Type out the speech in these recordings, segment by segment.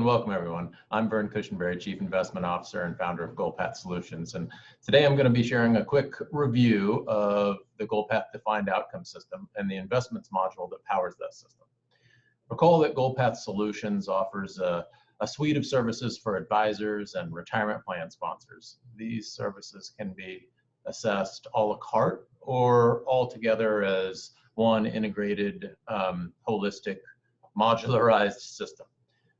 and welcome everyone. I'm Vern Cushenberry, Chief Investment Officer and founder of GoalPath Solutions. And today I'm going to be sharing a quick review of the GoalPath Defined Outcome System and the investments module that powers that system. Recall that GoalPath Solutions offers a suite of services for advisors and retirement plan sponsors. These services can be assessed a la carte or all together as one integrated, holistic, modularized system.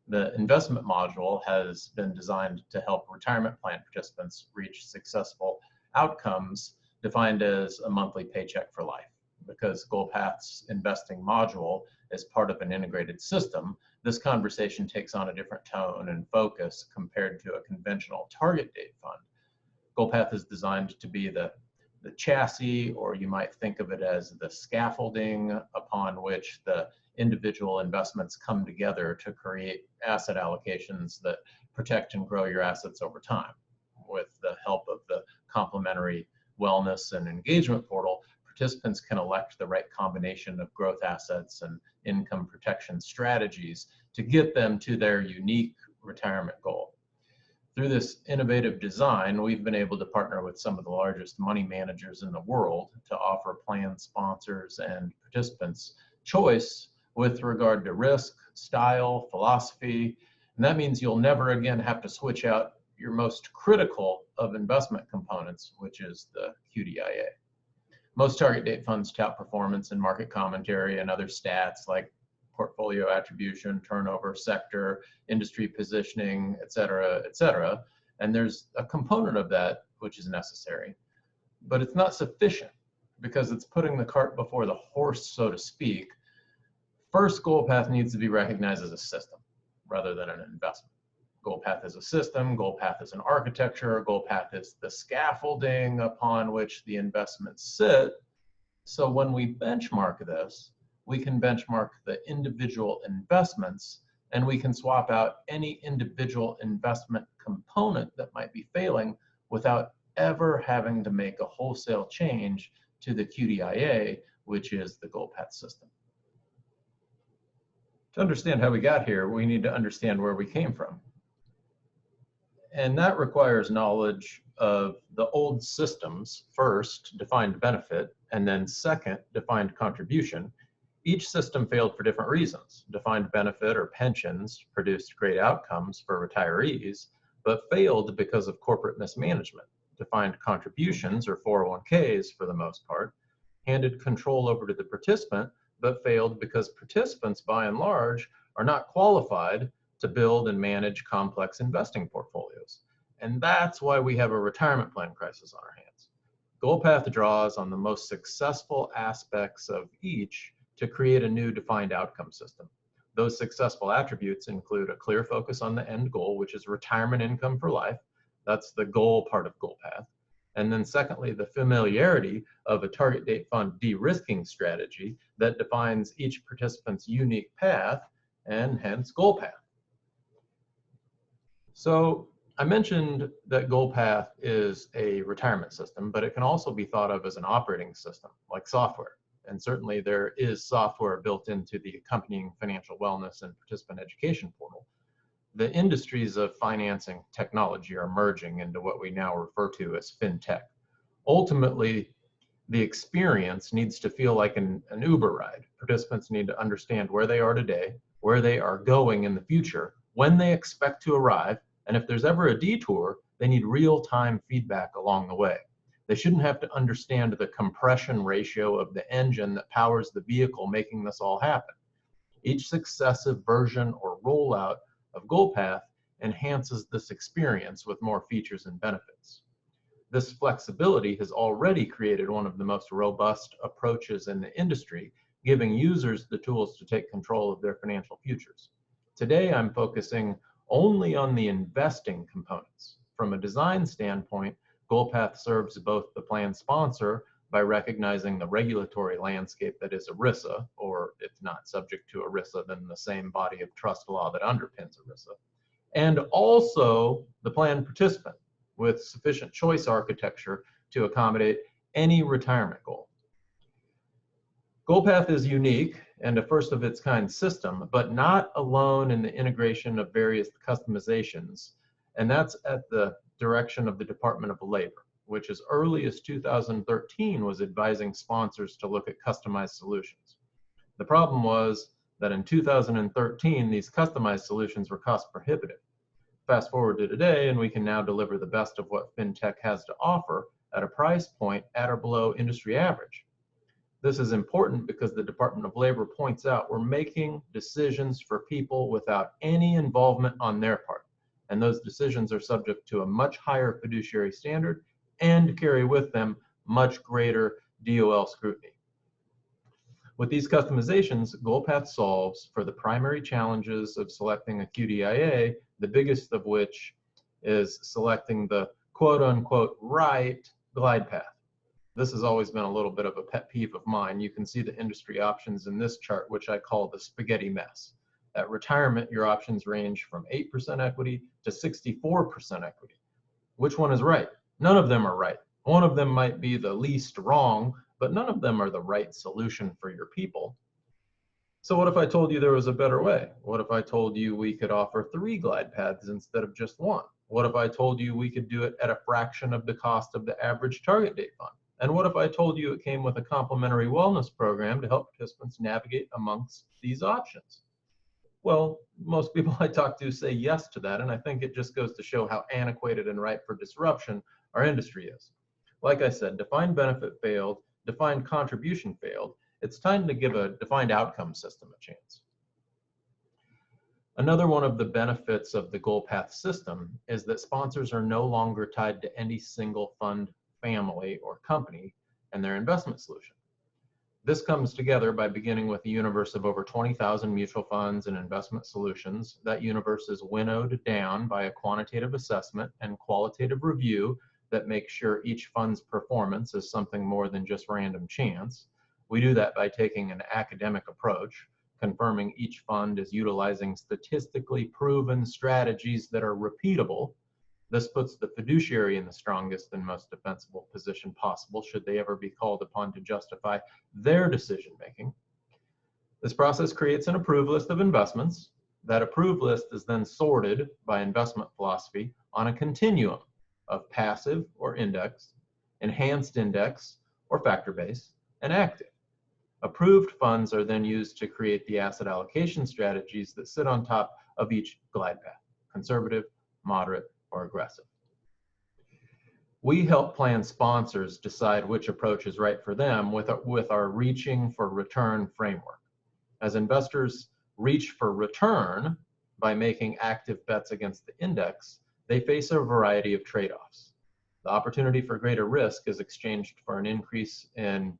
The investment module has been designed to help retirement plan participants reach successful outcomes defined as a monthly paycheck for life. Because GoalPath's investing module is part of an integrated system, this conversation takes on a different tone and focus compared to a conventional target date fund. GoalPath is designed to be the chassis, or you might think of it as the scaffolding upon which the individual investments come together to create asset allocations that protect and grow your assets over time. With the help of the complementary wellness and engagement portal, participants can elect the right combination of growth assets and income protection strategies to get them to their unique retirement goal. Through this innovative design, we've been able to partner with some of the largest money managers in the world to offer plan sponsors and participants choice with regard to risk, style, philosophy, and that means you'll never again have to switch out your most critical of investment components, which is the QDIA. Most target date funds tout performance and market commentary and other stats like portfolio attribution, turnover, sector, industry positioning, et cetera, and there's a component of that which is necessary, but it's not sufficient because it's putting the cart before the horse, so to speak. First, GoalPath needs to be recognized as a system rather than an investment. GoalPath is a system, GoalPath is an architecture, GoalPath is the scaffolding upon which the investments sit. So when we benchmark this, we can benchmark the individual investments and we can swap out any individual investment component that might be failing without ever having to make a wholesale change to the QDIA, which is the GoalPath system. To understand how we got here, we need to understand where we came from. And that requires knowledge of the old systems, first, defined benefit, and then second, defined contribution. Each system failed for different reasons. Defined benefit or pensions produced great outcomes for retirees, but failed because of corporate mismanagement. Defined contributions, or 401ks for the most part, handed control over to the participant, but failed because participants, by and large, are not qualified to build and manage complex investing portfolios. And that's why we have a retirement plan crisis on our hands. GoalPath draws on the most successful aspects of each to create a new defined outcome system. Those successful attributes include a clear focus on the end goal, which is retirement income for life. That's the goal part of GoalPath. And then secondly, the familiarity of a target date fund de-risking strategy that defines each participant's unique path and hence GoalPath. So I mentioned that GoalPath is a retirement system, but it can also be thought of as an operating system, like software. And certainly there is software built into the accompanying financial wellness and participant education portal. The industries of financing technology are merging into what we now refer to as fintech. Ultimately, the experience needs to feel like an Uber ride. Participants need to understand where they are today, where they are going in the future, when they expect to arrive, and if there's ever a detour, they need real-time feedback along the way. They shouldn't have to understand the compression ratio of the engine that powers the vehicle making this all happen. Each successive version or rollout of GoalPath enhances this experience with more features and benefits. This flexibility has already created one of the most robust approaches in the industry, giving users the tools to take control of their financial futures. Today, I'm focusing only on the investing components. From a design standpoint, GoalPath serves both the plan sponsor by recognizing the regulatory landscape that is ERISA, or if not subject to ERISA, then the same body of trust law that underpins ERISA, and also the plan participant with sufficient choice architecture to accommodate any retirement goal. GoalPath is unique and a first of its kind system, but not alone in the integration of various customizations. And that's at the direction of the Department of Labor, which as early as 2013 was advising sponsors to look at customized solutions. The problem was that in 2013, these customized solutions were cost prohibitive. Fast forward to today, and we can now deliver the best of what fintech has to offer at a price point at or below industry average. This is important because the Department of Labor points out we're making decisions for people without any involvement on their part. And those decisions are subject to a much higher fiduciary standard and carry with them much greater DOL scrutiny. With these customizations, GoalPath solves for the primary challenges of selecting a QDIA, the biggest of which is selecting the quote-unquote right glide path. This has always been a little bit of a pet peeve of mine. You can see the industry options in this chart, which I call the spaghetti mess. At retirement, your options range from 8% equity to 64% equity. Which one is right? None of them are right. One of them might be the least wrong, but none of them are the right solution for your people. So what if I told you there was a better way? What if I told you we could offer 3 glide paths instead of just 1? What if I told you we could do it at a fraction of the cost of the average target date fund? And what if I told you it came with a complimentary wellness program to help participants navigate amongst these options? Well, most people I talk to say yes to that, and I think it just goes to show how antiquated and ripe for disruption our industry is. Like I said, defined benefit failed, defined contribution failed. It's time to give a defined outcome system a chance. Another one of the benefits of the GoalPath system is that sponsors are no longer tied to any single fund, family, or company and their investment solution. This comes together by beginning with a universe of over 20,000 mutual funds and investment solutions. That universe is winnowed down by a quantitative assessment and qualitative review that makes sure each fund's performance is something more than just random chance. We do that by taking an academic approach, confirming each fund is utilizing statistically proven strategies that are repeatable. This puts the fiduciary in the strongest and most defensible position possible should they ever be called upon to justify their decision making. This process creates an approved list of investments. That approved list is then sorted by investment philosophy on a continuum of passive or index, enhanced index or factor-based, and active. Approved funds are then used to create the asset allocation strategies that sit on top of each glide path: conservative, moderate, or aggressive. We help plan sponsors decide which approach is right for them with our reaching for return framework. As investors reach for return by making active bets against the index, they face a variety of trade-offs. The opportunity for greater risk is exchanged for an increase in,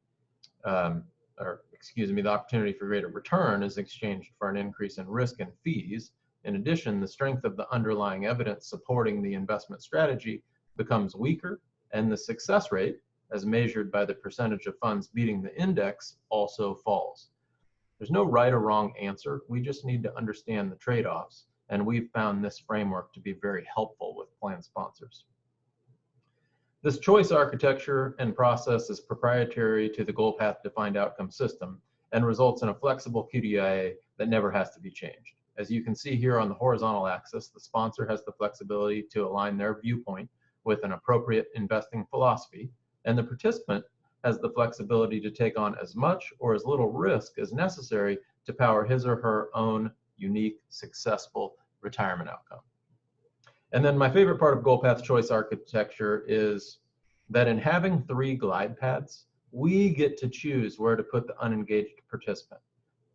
the opportunity for greater return is exchanged for an increase in risk and fees. In addition, the strength of the underlying evidence supporting the investment strategy becomes weaker, and the success rate, as measured by the percentage of funds beating the index, also falls. There's no right or wrong answer. We just need to understand the trade-offs, and we've found this framework to be very helpful with plan sponsors. This choice architecture and process is proprietary to the GoalPath defined outcome system and results in a flexible QDIA that never has to be changed. As you can see here on the horizontal axis, the sponsor has the flexibility to align their viewpoint with an appropriate investing philosophy, and the participant has the flexibility to take on as much or as little risk as necessary to power his or her own unique, successful retirement outcome. And then my favorite part of GoalPath's choice architecture is that in having 3 glide paths, we get to choose where to put the unengaged participant.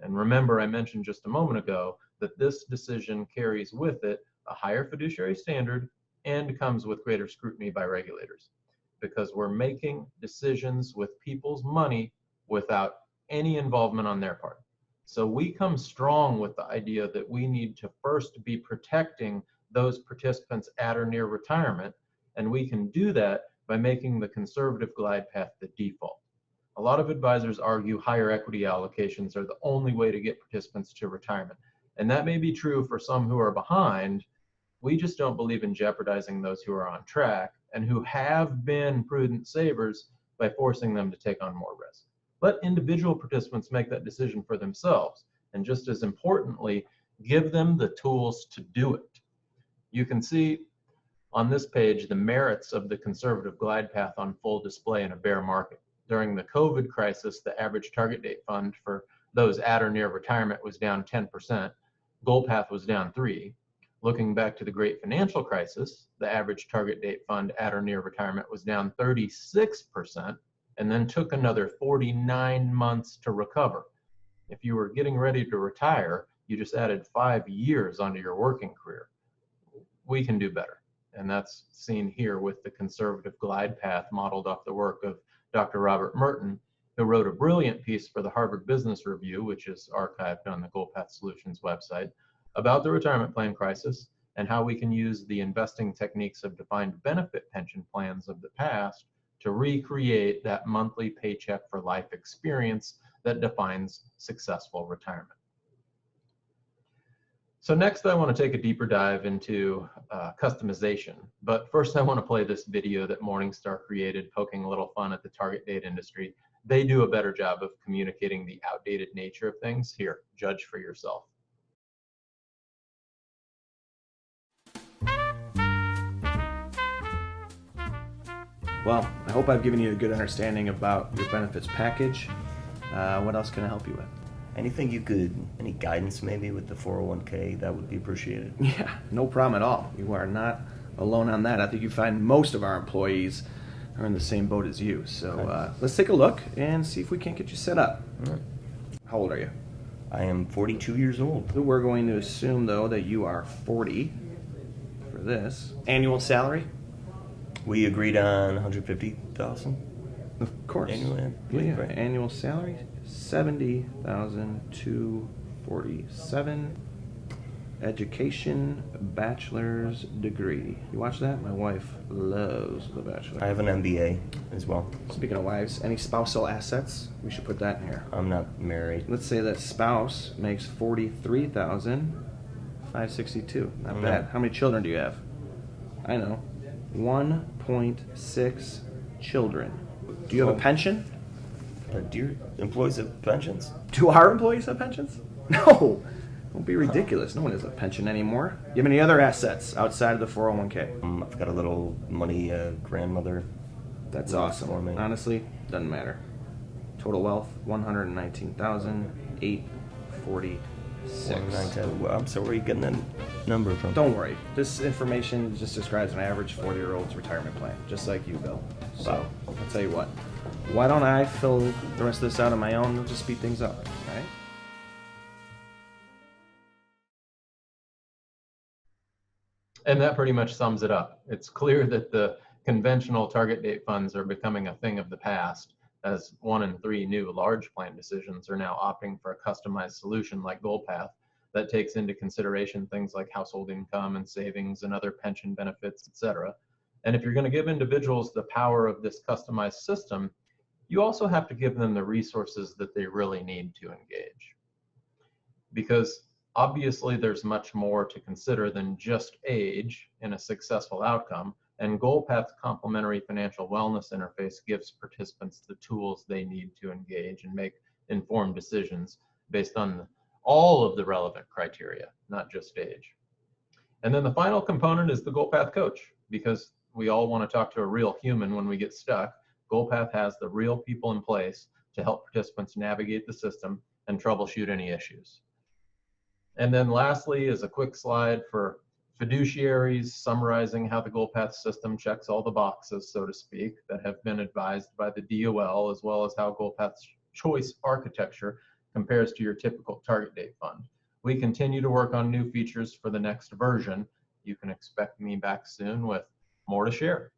And remember, I mentioned just a moment ago that this decision carries with it a higher fiduciary standard and comes with greater scrutiny by regulators, because we're making decisions with people's money without any involvement on their part. So we come strong with the idea that we need to first be protecting those participants at or near retirement, and we can do that by making the conservative glide path the default. A lot of advisors argue higher equity allocations are the only way to get participants to retirement, and that may be true for some who are behind. We just don't believe in jeopardizing those who are on track and who have been prudent savers by forcing them to take on more risk. Let individual participants make that decision for themselves. And just as importantly, give them the tools to do it. You can see on this page the merits of the conservative glide path on full display in a bear market. During the COVID crisis, the average target date fund for those at or near retirement was down 10%. GoalPath was down 3%. Looking back to the great financial crisis, the average target date fund at or near retirement was down 36% and then took another 49 months to recover. If you were getting ready to retire, you just added 5 years onto your working career. We can do better. And that's seen here with the conservative glide path modeled off the work of Dr. Robert Merton, who wrote a brilliant piece for the Harvard Business Review, which is archived on the GoalPath Solutions website, about the retirement plan crisis and how we can use the investing techniques of defined benefit pension plans of the past to recreate that monthly paycheck for life experience that defines successful retirement. So next I want to take a deeper dive into customization, but first I want to play this video that Morningstar created poking a little fun at the target date industry. They do a better job of communicating the outdated nature of things. Here, judge for yourself. Well, I hope I've given you a good understanding about your benefits package. What else can I help you with? Any guidance maybe with the 401k, that would be appreciated. Yeah, no problem at all. You are not alone on that. I think you find most of our employees are in the same boat as you. So let's take a look and see if we can't get you set up. All right. How old are you? I am 42 years old. We're going to assume, though, that you are 40 for this. Annual salary? We agreed on 150,000 Of course. annually. Yeah, Right. annual salary, 70,247. Education, bachelor's degree. You watch that? My wife loves The Bachelor. I have an MBA as well. Speaking of wives, any spousal assets? We should put that in here. I'm not married. Let's say that spouse makes 43,562. Not No. bad. How many children do you have? I know. 1.6 children. Do you have a pension? Do your employees have pensions? Do our employees have pensions? No. Don't be ridiculous. No one has a pension anymore. You have any other assets outside of the 401k? I've got a little money grandmother. That's for awesome. me. Honestly, doesn't matter. Total wealth, 119,846. Well, I'm sorry, where are you getting that number from? Don't worry. This information just describes an average 40-year-old's retirement plan, just like you, Bill. So, Wow. I'll tell you what. Why don't I fill the rest of this out on my own? We'll just speed things up, all right? And that pretty much sums it up. It's clear that the conventional target date funds are becoming a thing of the past, as 1 in 3 new large plan decisions are now opting for a customized solution like GoalPath that takes into consideration things like household income and savings and other pension benefits, etc. And if you're going to give individuals the power of this customized system, you also have to give them the resources that they really need to engage. Because obviously, there's much more to consider than just age in a successful outcome, and GoalPath's complementary financial wellness interface gives participants the tools they need to engage and make informed decisions based on all of the relevant criteria, not just age. And then the final component is the GoalPath coach, because we all want to talk to a real human when we get stuck. GoalPath has the real people in place to help participants navigate the system and troubleshoot any issues. And then lastly is a quick slide for fiduciaries summarizing how the GoalPath system checks all the boxes, so to speak, that have been advised by the DOL, as well as how GoalPath's choice architecture compares to your typical target date fund. We continue to work on new features for the next version. You can expect me back soon with more to share.